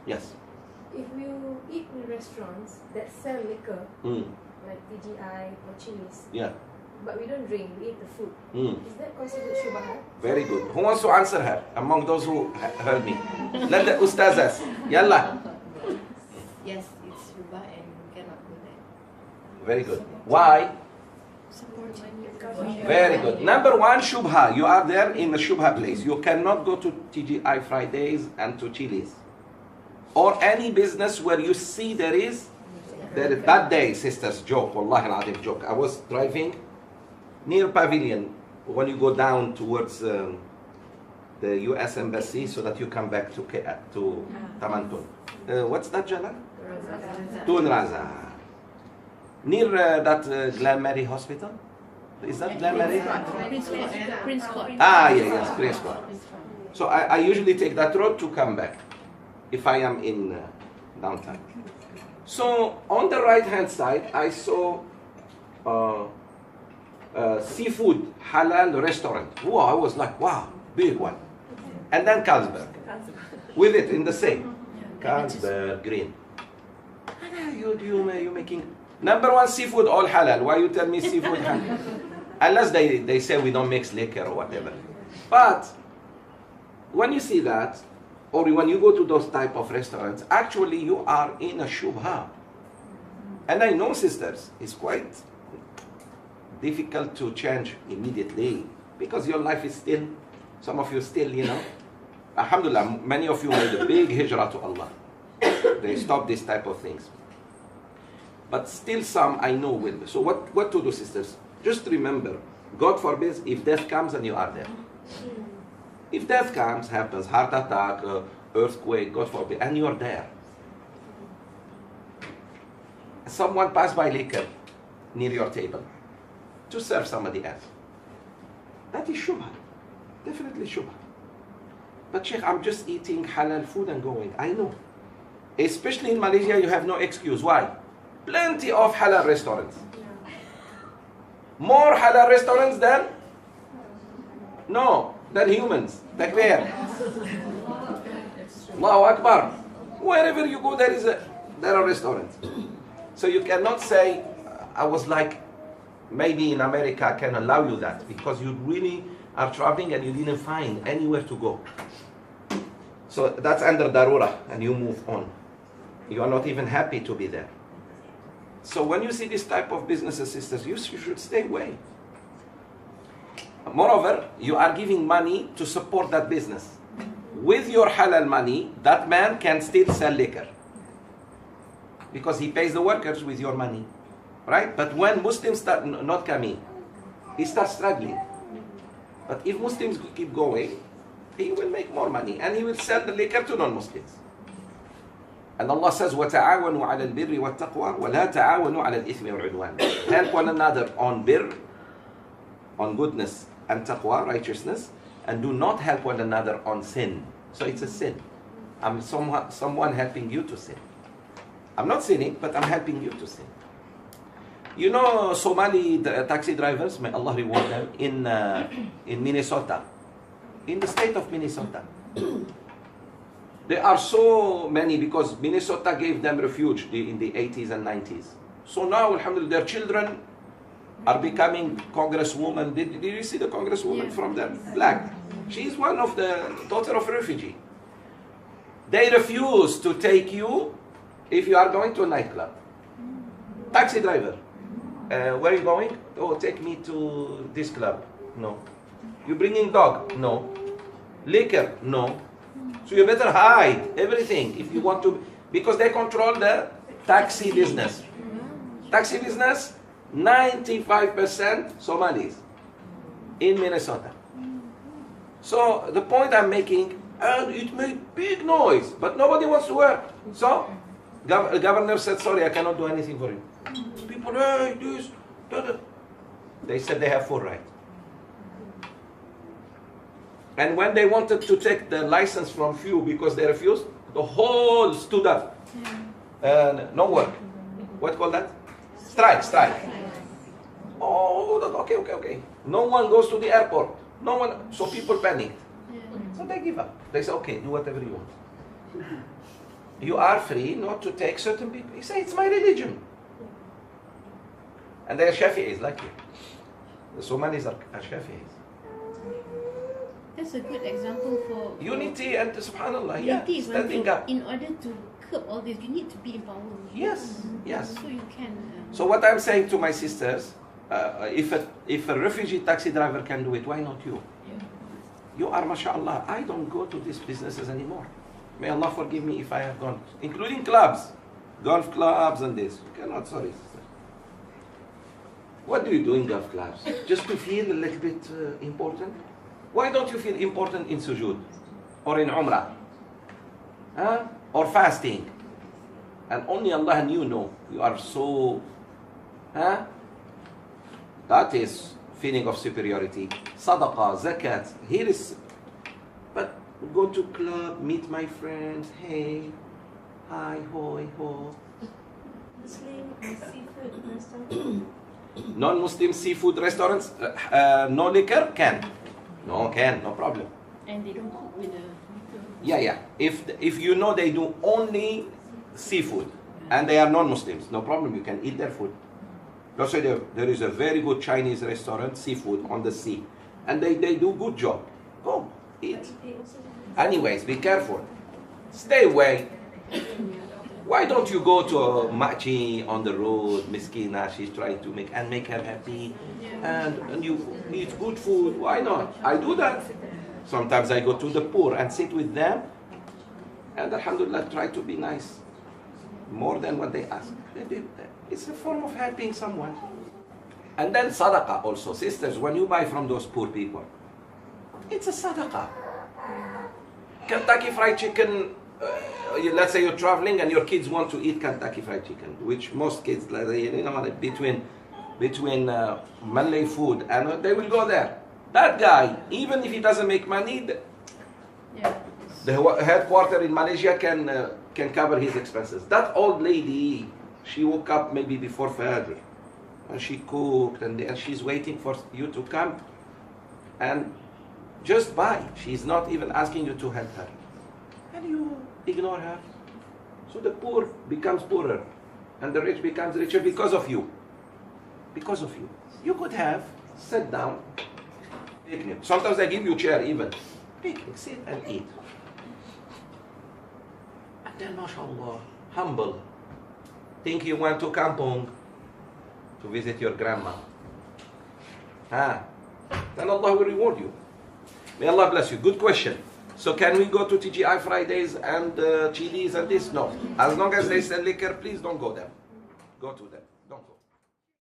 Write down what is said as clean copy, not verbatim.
Yes. If you eat in restaurants that sell liquor, like TGI or Chili's, Yeah. but we don't drink, we eat the food, is that considered shubha? Very good. Who wants to answer her among those who heard me? Let the ustazas. Yalla. Yes, it's shubha and we cannot do that. Very good. Why? Very good. Number one, shubha. You are there in a shubha place. You cannot go to TGI Fridays and to Chili's. Or any business where you see there is that day, sisters, joke, wallahi al-azim, joke. I was driving near Pavilion when you go down towards the US Embassy so that you come back to Tamantun. What's that, Jala? Tun Raza. Near that Glen Mary Hospital? Is that Glen Mary? Prince Court. Ah, yes, Prince Court. So I usually take that road to come back if I am in downtown. So on the right hand side, I saw seafood halal restaurant. Wow, I was like, wow, big one. And then Carlsberg. With it in the same. Carlsberg green. You making number one seafood all halal. Why you tell me seafood halal? Unless they say we don't mix liquor or whatever. But when you see that, or when you go to those type of restaurants, actually you are in a shubha. And I know, sisters, it's quite difficult to change immediately because your life is still, some of you still, alhamdulillah, many of you made a big hijrah to Allah. They stop this type of things. But still some I know will. So what to do, sisters? Just remember, God forbids if death comes and you are there. If death comes, happens, heart attack, earthquake, God forbid, and you're there. Someone passed by liquor near your table to serve somebody else. That is shubha. Definitely shubha. But Sheikh, I'm just eating halal food and going. I know. Especially in Malaysia, you have no excuse. Why? Plenty of halal restaurants. More halal restaurants than? No, than humans. Takbir. Allahu Akbar. Wherever you go, there are restaurants. So you cannot say, I was like, maybe in America I can allow you that because you really are traveling and you didn't find anywhere to go. So that's under darura and you move on. You are not even happy to be there. So when you see this type of businesses, sisters, you should stay away. Moreover, you are giving money to support that business. With your halal money, that man can still sell liquor. Because he pays the workers with your money. Right? But when Muslims start not coming, he starts struggling. But if Muslims keep going, he will make more money. And he will sell the liquor to non-Muslims. And Allah says, وَتَعَاوَنُوا عَلَى الْبِرِّ وَالتَّقْوَى وَلَا تَعَاوَنُوا عَلَى الْإِثْمِ وَالْعُدْوَانِ. Help one another on birr, on goodness, and taqwa, righteousness, and do not help one another on sin. So it's a sin. I'm someone helping you to sin. I'm not sinning, but I'm helping you to sin. You know Somali taxi drivers, may Allah reward them, in Minnesota, in the state of Minnesota. There are so many because Minnesota gave them refuge in the 80s and 90s. So now, alhamdulillah, their children are becoming congresswomen. Did you see the congresswoman from them? Black. She's one of the daughter of a refugee. They refuse to take you if you are going to a nightclub. Taxi driver. Where are you going? Oh, take me to this club. No. You bringing dog? No. Liquor? No. So you better hide everything if you want to, because they control the taxi business. Taxi business, 95% Somalis in Minnesota. So the point I'm making, and it made big noise, but nobody wants to work. So the governor said, sorry, I cannot do anything for you. People, hey, this, that. They said they have full right. And when they wanted to take the license from few because they refused, the whole stood up. No work. What call that? Strike. Oh, okay. No one goes to the airport. No one. So people panicked. So they give up. They say, okay, do whatever you want. You are free not to take certain people. You say, it's my religion. And they are Shafi'is like you. The Somalis are Shafi'is. That's a good example for Unity and subhanallah, unity is standing wonderful. up. In order to curb all this, you need to be empowered. Yes, yes. So you can. So what I'm saying to my sisters, if a refugee taxi driver can do it, why not you? You are, mashallah, I don't go to these businesses anymore. May Allah forgive me if I have gone, including clubs, golf clubs and this. You cannot, sorry, sister. What do you do in golf clubs? Just to feel a little bit important? Why don't you feel important in sujood? Or in umrah? Huh? Or fasting? And only Allah and you know. You are so... Huh? That is feeling of superiority. Sadaqah, zakat. Here is... But go to club, meet my friends. Hey, hi, hoi, ho. Muslim and seafood restaurant. Non-Muslim seafood restaurants, no liquor? Can. No, can, no problem. And they don't cook with the. Yeah. If you know they do only seafood and they are non-Muslims, no problem, you can eat their food. Let's say there is a very good Chinese restaurant, seafood on the sea, and they do good job. Go, eat. Anyways, be careful. Stay away. Why don't you go to a machi on the road, miskina, she's trying to make her happy, and you eat good food? Why not? I do that. Sometimes I go to the poor and sit with them, and alhamdulillah, try to be nice, more than what they ask. It's a form of helping someone. And then sadaqah also. Sisters, when you buy from those poor people, it's a sadaqah. Kentucky Fried Chicken, let's say you're traveling and your kids want to eat Kentucky Fried Chicken, which most kids, between Malay food, and they will go there. That guy, even if he doesn't make money, the headquarter in Malaysia can cover his expenses. That old lady, she woke up maybe before Fajr, and she cooked, and she's waiting for you to come and just buy. She's not even asking you to help her, and you ignore her. So the poor becomes poorer, and the rich becomes richer because of you. Because of you. You could have sat down, picnic. Sometimes I give you chair even. Picnic, sit and eat. And then, mashallah, humble. Think you went to Kampong to visit your grandma. Then Allah will reward you. May Allah bless you. Good question. So can we go to TGI Fridays and Chili's and this? No. As long as they sell liquor, please don't go there. Go to them. Don't go.